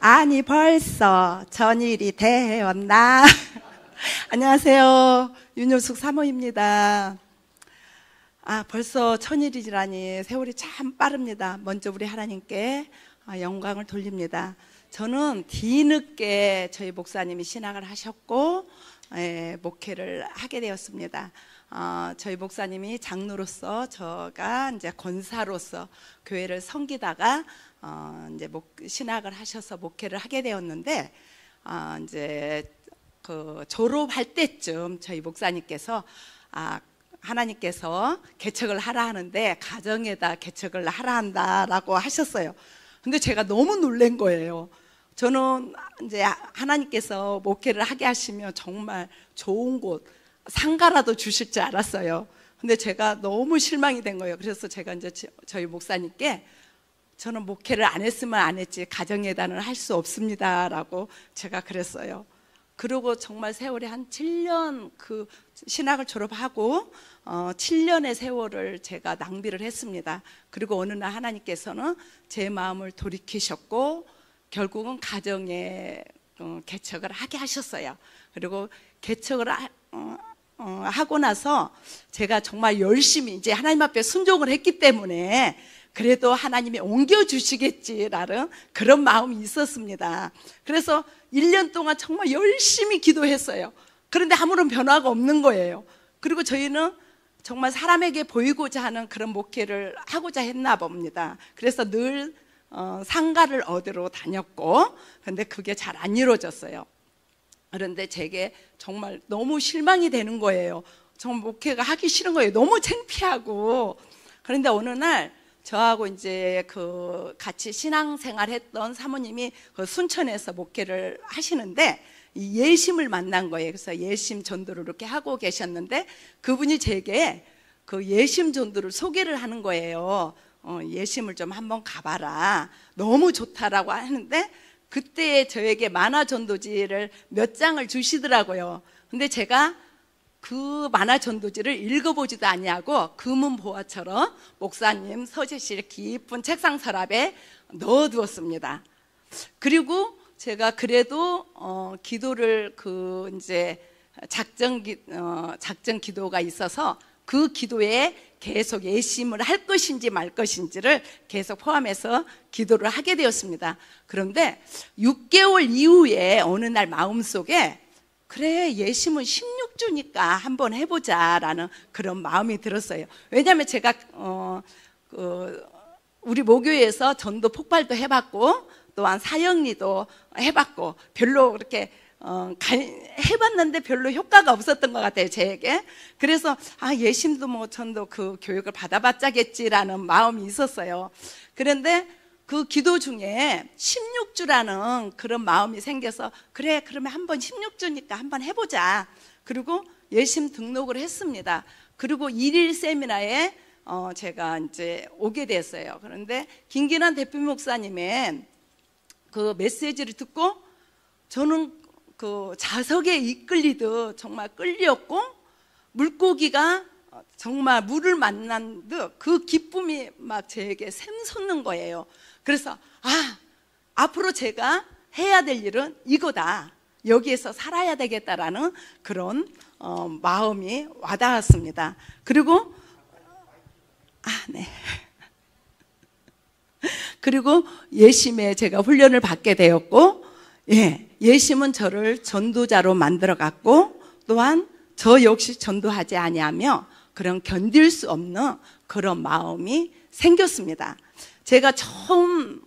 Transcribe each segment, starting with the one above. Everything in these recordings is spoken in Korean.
아니 벌써 전일이 되었나? 안녕하세요. 윤효숙 사모입니다. 벌써 천일이라니 세월이 참 빠릅니다. 먼저 우리 하나님께 영광을 돌립니다. 저는 뒤늦게 저희 목사님이 신학을 하셨고 목회를 하게 되었습니다. 저희 목사님이 장로로서, 저가 이제 권사로서 교회를 섬기다가 이제 신학을 하셔서 목회를 하게 되었는데, 이제 그 졸업할 때쯤 저희 목사님께서 하나님께서 개척을 하라 하는데 가정에다 개척을 하라 한다라고 하셨어요. 근데 제가 너무 놀란 거예요. 저는 이제 하나님께서 목회를 하게 하시면 정말 좋은 곳, 상가라도 주실 줄 알았어요. 근데 제가 너무 실망이 된 거예요. 그래서 제가 이제 저희 목사님께 저는 목회를 안 했으면 안 했지 가정예단을 할 수 없습니다라고 제가 그랬어요. 그리고 정말 세월이 한 7년, 그 신학을 졸업하고 7년의 세월을 제가 낭비를 했습니다. 그리고 어느 날 하나님께서는 제 마음을 돌이키셨고 결국은 가정에 개척을 하게 하셨어요. 그리고 개척을 하고 나서 제가 정말 열심히 이제 하나님 앞에 순종을 했기 때문에 그래도 하나님이 옮겨주시겠지라는 그런 마음이 있었습니다. 그래서 1년 동안 정말 열심히 기도했어요. 그런데 아무런 변화가 없는 거예요. 그리고 저희는 정말 사람에게 보이고자 하는 그런 목회를 하고자 했나 봅니다. 그래서 늘 상가를 얻으러 다녔고, 근데 그게 잘 안 이루어졌어요. 그런데 제게 정말 너무 실망이 되는 거예요. 정말 목회가 하기 싫은 거예요. 너무 창피하고. 그런데 어느 날 저하고 이제 그 같이 신앙생활 했던 사모님이 그 순천에서 목회를 하시는데 이 예심을 만난 거예요. 그래서 예심 전도를 이렇게 하고 계셨는데 그분이 제게 그 예심 전도를 소개를 하는 거예요. 예심을 좀 한번 가봐라. 너무 좋다라고 하는데 그때 저에게 만화 전도지를 몇 장을 주시더라고요. 근데 제가 그 만화 전도지를 읽어보지도 아니하고 금은보화처럼 목사님 서재실 깊은 책상 서랍에 넣어두었습니다. 그리고 제가 그래도 기도를 그 이제 작전 기도가 있어서 그 기도에 계속 예심을 할 것인지 말 것인지를 계속 포함해서 기도를 하게 되었습니다. 그런데 6개월 이후에 어느 날 마음속에 그래 예심은 16주니까 한번 해보자라는 그런 마음이 들었어요. 왜냐하면 제가 우리 모교에서 전도 폭발도 해봤고 또한 사형리도 해봤고 별로 그렇게 해봤는데 별로 효과가 없었던 것 같아요, 제게. 그래서 예심도 뭐 전도 그 교육을 받아봤자겠지라는 마음이 있었어요. 그런데 그 기도 중에 16주라는 그런 마음이 생겨서 그래 그러면 한번 16주니까 한번 해보자. 그리고 예심 등록을 했습니다. 그리고 1일 세미나에 제가 이제 오게 됐어요. 그런데 김기란 대표 목사님의 그 메시지를 듣고 저는 그 자석에 이끌리듯 정말 끌렸고 물고기가 정말 물을 만난 듯 그 기쁨이 막 제게 샘솟는 거예요. 그래서 앞으로 제가 해야 될 일은 이거다. 여기에서 살아야 되겠다라는 그런 마음이 와닿았습니다. 그리고 네. 그리고 예심에 제가 훈련을 받게 되었고, 예심은 저를 전도자로 만들어갔고 또한 저 역시 전도하지 아니하며 그런 견딜 수 없는 그런 마음이 생겼습니다. 제가 처음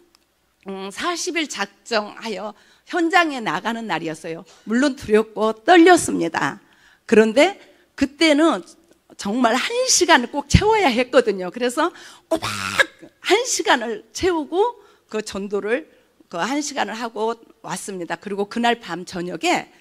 40일 작정하여 현장에 나가는 날이었어요. 물론 두렵고 떨렸습니다. 그런데 그때는 정말 1시간을 꼭 채워야 했거든요. 그래서 꼬박 1시간을 채우고 그 전도를 그 1시간을 하고 왔습니다. 그리고 그날 밤 저녁에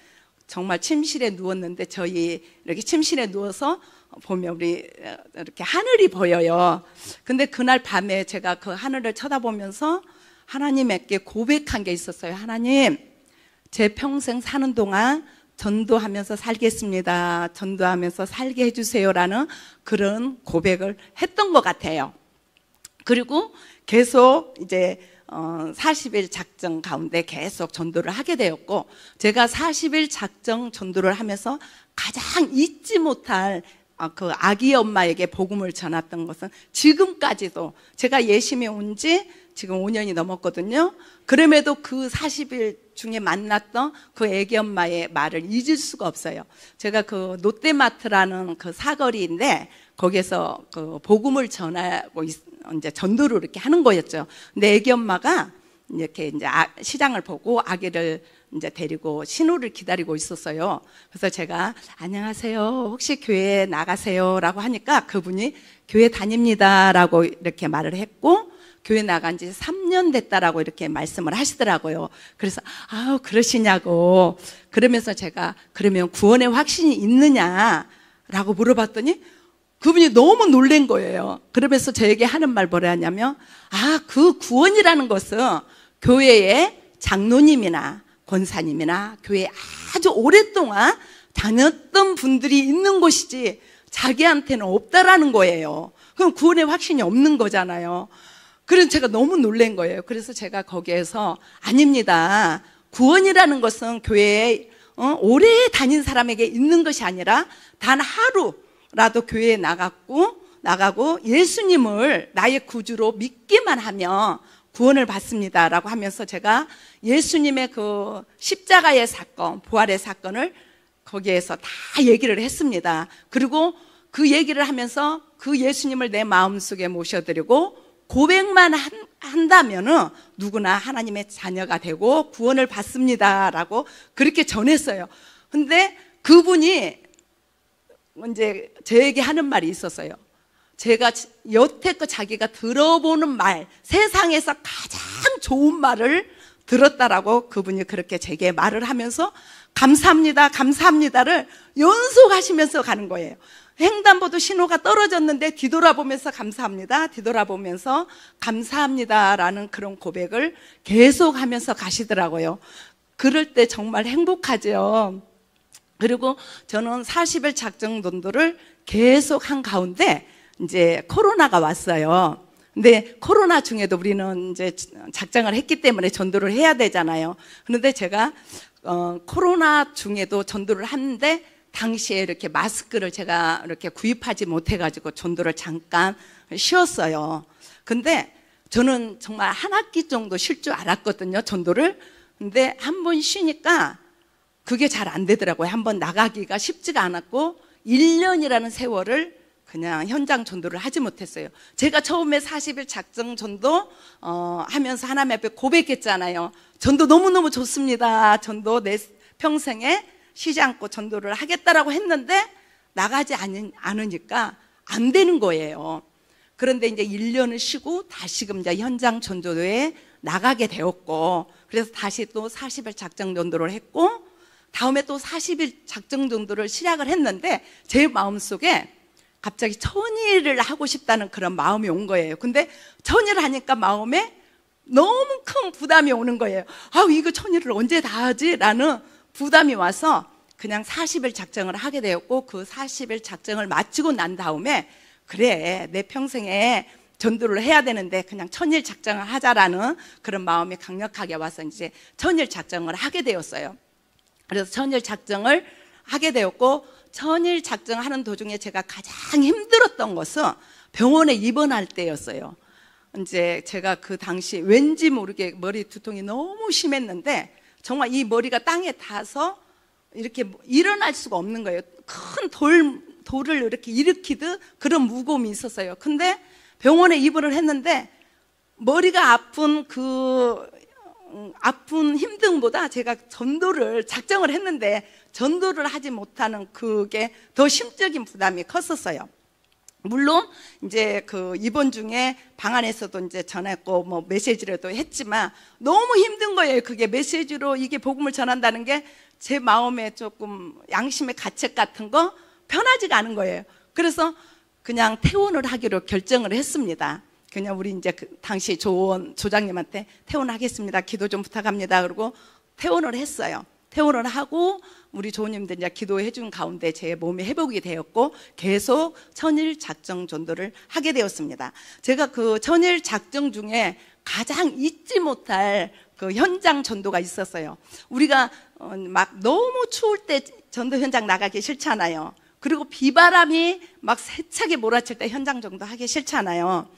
정말 침실에 누웠는데 저희 이렇게 침실에 누워서 보면 우리 이렇게 하늘이 보여요. 근데 그날 밤에 제가 그 하늘을 쳐다보면서 하나님께 고백한 게 있었어요. 하나님, 제 평생 사는 동안 전도하면서 살겠습니다. 전도하면서 살게 해주세요라는 그런 고백을 했던 것 같아요. 그리고 계속 이제 40일 작정 가운데 계속 전도를 하게 되었고, 제가 40일 작정 전도를 하면서 가장 잊지 못할 그 아기 엄마에게 복음을 전했던 것은, 지금까지도 제가 예심에 온 지 지금 5년이 넘었거든요. 그럼에도 그 40일 중에 만났던 그 아기 엄마의 말을 잊을 수가 없어요. 제가 그 롯데마트라는 그 사거리인데 거기에서 그 복음을 전하고 이제 전도를 이렇게 하는 거였죠. 근데 아기 엄마가 이렇게 이제 시장을 보고 아기를 이제 데리고 신호를 기다리고 있었어요. 그래서 제가 안녕하세요, 혹시 교회 나가세요? 라고 하니까 그분이 교회 다닙니다 라고 이렇게 말을 했고, 교회 나간 지 3년 됐다라고 이렇게 말씀을 하시더라고요. 그래서 아우 그러시냐고, 그러면서 제가 그러면 구원의 확신이 있느냐라고 물어봤더니 그분이 너무 놀란 거예요. 그러면서 저에게 하는 말 뭐라 하냐면, 그 구원이라는 것은 교회의 장로님이나 권사님이나 교회에 아주 오랫동안 다녔던 분들이 있는 곳이지 자기한테는 없다라는 거예요. 그럼 구원의 확신이 없는 거잖아요. 그래서 제가 너무 놀란 거예요. 그래서 제가 거기에서 아닙니다, 구원이라는 것은 교회에 오래 다닌 사람에게 있는 것이 아니라 단 하루라도 교회에 나가고 예수님을 나의 구주로 믿기만 하면 구원을 받습니다 라고 하면서, 제가 예수님의 그 십자가의 사건, 부활의 사건을 거기에서 다 얘기를 했습니다. 그리고 그 얘기를 하면서 그 예수님을 내 마음속에 모셔드리고 고백만 한다면은 누구나 하나님의 자녀가 되고 구원을 받습니다 라고 그렇게 전했어요. 근데 그분이 이제 저에게 하는 말이 있었어요. 제가 여태껏 자기가 들어보는 말, 세상에서 가장 좋은 말을 들었다라고 그분이 그렇게 제게 말을 하면서 감사합니다, 감사합니다를 연속하시면서 가는 거예요. 횡단보도 신호가 떨어졌는데 뒤돌아보면서 감사합니다, 뒤돌아보면서 감사합니다라는 그런 고백을 계속하면서 가시더라고요. 그럴 때 정말 행복하죠. 그리고 저는 40일 작정 전도를 계속 한 가운데 이제 코로나가 왔어요. 근데 코로나 중에도 우리는 이제 작정을 했기 때문에 전도를 해야 되잖아요. 그런데 제가 코로나 중에도 전도를 하는데 당시에 이렇게 마스크를 제가 이렇게 구입하지 못해가지고 전도를 잠깐 쉬었어요. 근데 저는 정말 한 학기 정도 쉴 줄 알았거든요, 전도를. 근데 한 번 쉬니까 그게 잘 안 되더라고요. 한 번 나가기가 쉽지가 않았고 1년이라는 세월을 그냥 현장 전도를 하지 못했어요. 제가 처음에 40일 작정 전도 하면서 하나님 앞에 고백했잖아요. 전도 너무너무 좋습니다. 전도 내 평생에 쉬지 않고 전도를 하겠다라고 했는데 나가지 않으니까 안 되는 거예요. 그런데 이제 1년을 쉬고 다시금 이제 현장 전도에 나가게 되었고, 그래서 다시 또 40일 작정 전도를 했고, 다음에 또 40일 작정 전도를 시작을 했는데 제 마음속에 갑자기 천일을 하고 싶다는 그런 마음이 온 거예요. 근데 천일을 하니까 마음에 너무 큰 부담이 오는 거예요. 이거 천일을 언제 다 하지? 라는 부담이 와서 그냥 40일 작정을 하게 되었고, 그 40일 작정을 마치고 난 다음에 그래, 내 평생에 전도를 해야 되는데 그냥 천일 작정을 하자라는 그런 마음이 강력하게 와서 이제 천일 작정을 하게 되었어요. 그래서 천일 작정을 하게 되었고, 천일 작정하는 도중에 제가 가장 힘들었던 것은 병원에 입원할 때였어요. 이제 제가 그 당시 왠지 모르게 머리 두통이 너무 심했는데 정말 이 머리가 땅에 닿아서 이렇게 일어날 수가 없는 거예요. 큰 돌을 이렇게 일으키듯 그런 무거움이 있었어요. 근데 병원에 입원을 했는데 머리가 아픈 힘듦보다 제가 전도를 작정을 했는데 전도를 하지 못하는 그게 더 심적인 부담이 컸었어요. 물론 이제 그 입원 중에 방 안에서도 이제 전했고 뭐 메시지로도 했지만 너무 힘든 거예요. 그게 메시지로 이게 복음을 전한다는 게 제 마음에 조금 양심의 가책 같은 거 편하지가 않은 거예요. 그래서 그냥 퇴원을 하기로 결정을 했습니다. 그냥 우리 이제 그 당시 조장님한테 퇴원하겠습니다. 기도 좀 부탁합니다. 그리고 퇴원을 했어요. 퇴원을 하고 우리 조원님들 이제 기도해 준 가운데 제 몸이 회복이 되었고 계속 천일 작정 전도를 하게 되었습니다. 제가 그 천일 작정 중에 가장 잊지 못할 그 현장 전도가 있었어요. 우리가 막 너무 추울 때 전도 현장 나가기 싫잖아요. 그리고 비바람이 막 세차게 몰아칠 때 현장 전도 하기 싫잖아요.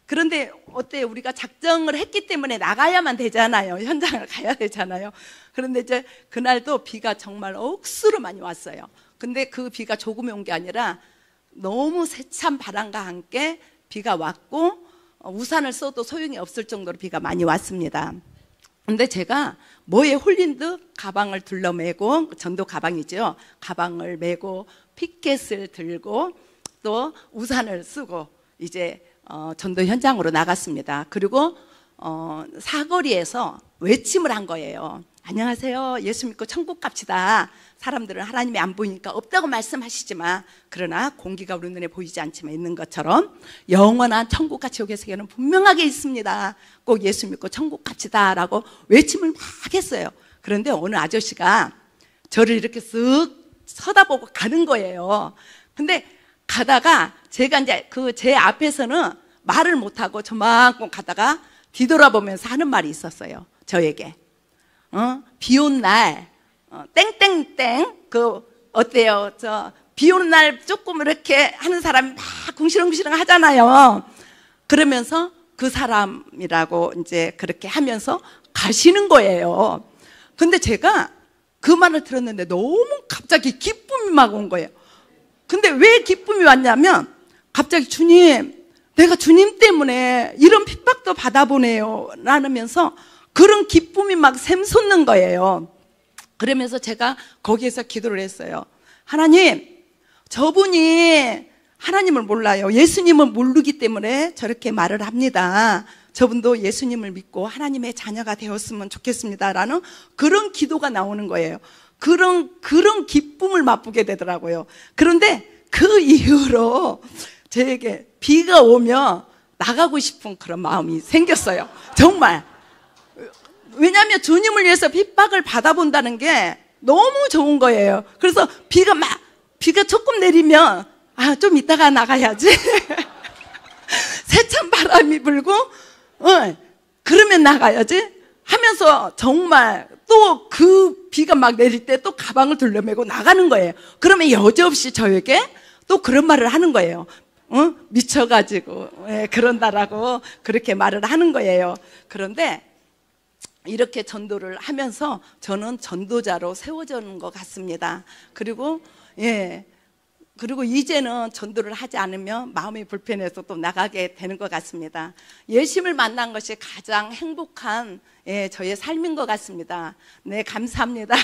그런데 어때요? 우리가 작정을 했기 때문에 나가야만 되잖아요. 현장을 가야 되잖아요. 그런데 이제 그날도 비가 정말 억수로 많이 왔어요. 근데 그 비가 조금이 온 게 아니라 너무 세찬 바람과 함께 비가 왔고 우산을 써도 소용이 없을 정도로 비가 많이 왔습니다. 근데 제가 뭐에 홀린 듯 가방을 둘러매고, 전도 가방이죠. 가방을 메고 피켓을 들고 또 우산을 쓰고 이제 전도 현장으로 나갔습니다. 그리고 사거리에서 외침을 한 거예요. 안녕하세요. 예수 믿고 천국 갑시다. 사람들은 하나님이 안 보이니까 없다고 말씀하시지만, 그러나 공기가 우리 눈에 보이지 않지만 있는 것처럼 영원한 천국과 지옥의 세계는 분명하게 있습니다. 꼭 예수 믿고 천국 갑시다 라고 외침을 막 했어요. 그런데 어느 아저씨가 저를 이렇게 쓱 쳐다보고 가는 거예요. 근데 가다가 제가 이제 그 제 앞에서는 말을 못하고 저만큼 가다가 뒤돌아보면서 하는 말이 있었어요. 저에게 비 온 날 땡땡땡 그 어때요? 저 비 오는 날 조금 이렇게 하는 사람이 막 궁시렁궁시렁 하잖아요. 그러면서 그 사람이라고 이제 그렇게 하면서 가시는 거예요. 근데 제가 그 말을 들었는데 너무 갑자기 기쁨이 막 온 거예요. 근데 왜 기쁨이 왔냐면 갑자기 주님, 내가 주님 때문에 이런 핍박도 받아보네요 라면서 그런 기쁨이 막 샘솟는 거예요. 그러면서 제가 거기에서 기도를 했어요. 하나님, 저분이 하나님을 몰라요. 예수님을 모르기 때문에 저렇게 말을 합니다. 저분도 예수님을 믿고 하나님의 자녀가 되었으면 좋겠습니다 라는 그런 기도가 나오는 거예요. 그런 기쁨을 맛보게 되더라고요. 그런데 그 이후로 저에게 비가 오면 나가고 싶은 그런 마음이 생겼어요. 정말. 왜냐하면 주님을 위해서 핍박을 받아본다는 게 너무 좋은 거예요. 그래서 비가 조금 내리면 좀 이따가 나가야지. 세찬 바람이 불고 그러면 나가야지 하면서 정말 또 그 비가 막 내릴 때 또 가방을 둘러매고 나가는 거예요. 그러면 여지없이 저에게 또 그런 말을 하는 거예요. 미쳐가지고 그런다라고 그렇게 말을 하는 거예요. 그런데 이렇게 전도를 하면서 저는 전도자로 세워지는 것 같습니다. 그리고 이제는 전도를 하지 않으면 마음이 불편해서 또 나가게 되는 것 같습니다. 예수님을 만난 것이 가장 행복한 저의 삶인 것 같습니다. 네, 감사합니다.